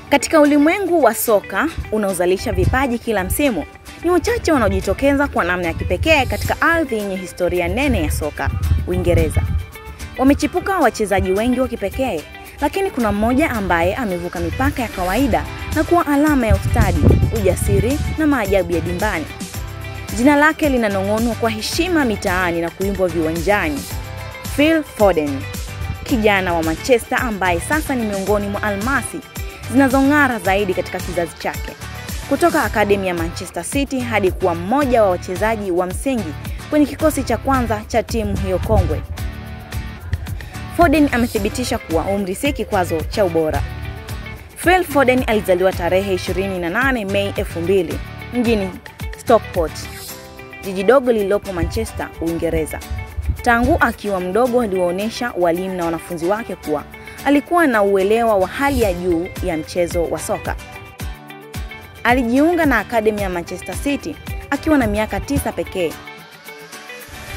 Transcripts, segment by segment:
Katika ulimwengu wa soka unaozalisha vipaji kila msimu, ni wachache wanaojitokeza kwa namna ya kipekee katika ardhi yenye historia nene ya soka, Uingereza. Wamechipuka wachezaji wengi wa kipekee, lakini kuna mmoja ambaye amevuka mipaka ya kawaida na kuwa alama ya ustadi, ujasiri na maajabu ya dimbani. Jina lake linanong'onwa kwa heshima mitaani na kuimbwa viwanjani. Phil Foden, kijana wa Manchester ambaye sasa ni miongoni mwa almasi zinazong'ara zaidi katika kizazi chake. Kutoka akademi ya Manchester City hadi kuwa mmoja wa wachezaji wa msingi kwenye kikosi cha kwanza cha timu hiyo kongwe. Foden amethibitisha kuwa umri si kikwazo cha ubora. Phil Foden alizaliwa tarehe 28 Mei 2000 mjini Stockport, jiji dogo lililopo Manchester, Uingereza. Tangu akiwa mdogo aliwaonesha walimu na wanafunzi wake kuwa alikuwa na uelewa wa hali ya juu ya mchezo wa soka. Alijiunga na akademi ya Manchester City akiwa na miaka 9 pekee,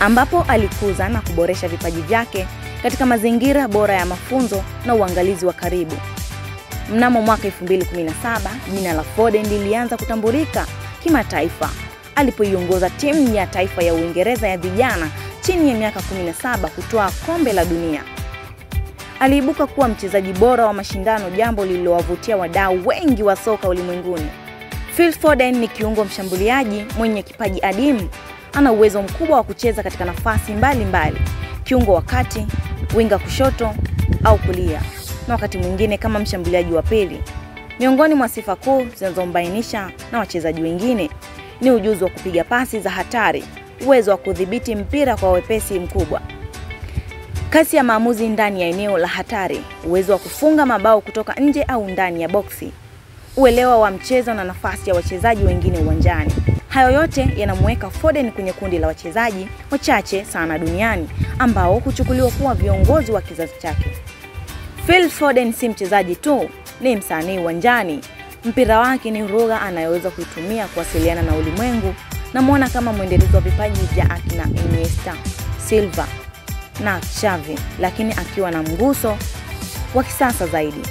ambapo alikuza na kuboresha vipaji vyake katika mazingira bora ya mafunzo na uangalizi wa karibu. Mnamo mwaka 2017, jina la Foden lilianza kutambulika kimataifa alipoiongoza timu ya taifa ya Uingereza ya vijana chini ya miaka 17 kutoa kombe la dunia. Aliibuka kuwa mchezaji bora wa mashindano, jambo lililowavutia wadau wengi wa soka ulimwenguni. Phil Foden ni kiungo mshambuliaji mwenye kipaji adimu. Ana uwezo mkubwa wa kucheza katika nafasi mbalimbali, kiungo wa kati, winga kushoto au kulia, na wakati mwingine kama mshambuliaji wa pili. Miongoni mwa sifa kuu zinazombainisha na wachezaji wengine ni ujuzi wa kupiga pasi za hatari, uwezo wa kudhibiti mpira kwa wepesi mkubwa, kasi ya maamuzi ndani ya eneo la hatari, uwezo wa kufunga mabao kutoka nje au ndani ya boksi, uelewa wa mchezo na nafasi ya wachezaji wengine uwanjani. Hayo yote yanamweka Foden kwenye kundi la wachezaji wachache sana duniani ambao huchukuliwa kuwa viongozi wa kizazi chake. Phil Foden si mchezaji tu, ni msanii uwanjani. Mpira wake ni lugha anayoweza kuitumia kuwasiliana na ulimwengu. Namuona kama mwendelezo wa vipaji vya akina Iniesta, Silva na Xavi, lakini akiwa na mguso wa kisasa zaidi.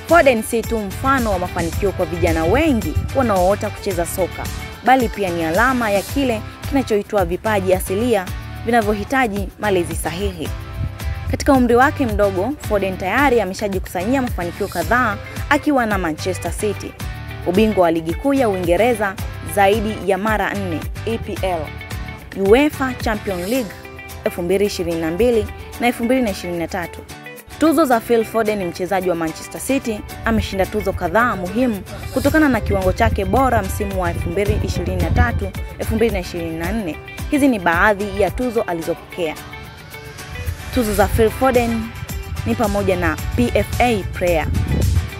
Foden si tu mfano wa mafanikio kwa vijana wengi wanaoota kucheza soka, bali pia ni alama ya kile kinachoitwa vipaji asilia vinavyohitaji malezi sahihi. Katika umri wake mdogo, Foden tayari ameshajikusanyia mafanikio kadhaa akiwa na Manchester City: ubingwa wa ligi kuu ya Uingereza zaidi ya mara 4, EPL, UEFA Champions League 2022 na 2023. Tuzo za Phil Foden ni mchezaji wa Manchester City. Ameshinda tuzo kadhaa muhimu kutokana na kiwango chake bora msimu wa 2023-2024. Hizi ni baadhi ya tuzo alizopokea. Tuzo za Phil Foden ni pamoja na PFA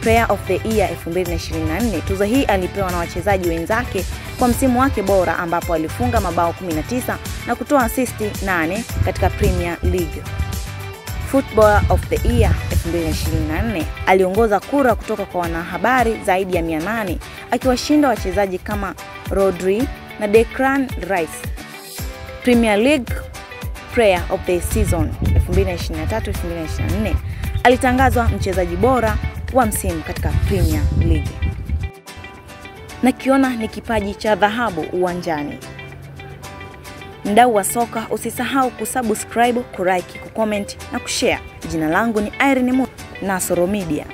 Player of the Year 2024. Tuzo hii alipewa na wachezaji wenzake kwa msimu wake bora, ambapo alifunga mabao 19 na kutoa asisti 8 katika Premier League. Footballer of the Year 2024. Aliongoza kura kutoka kwa wanahabari zaidi ya 800, akiwashinda wachezaji kama Rodri na Declan Rice. Premier League Player of the Season 2023-2024. Alitangazwa mchezaji bora wa msimu katika Premier League. Nakiona ni kipaji cha dhahabu uwanjani. Mdau wa soka, usisahau kusubscribe, kulike, kucomment na kushare. Jina langu ni Irene Nasoro Media.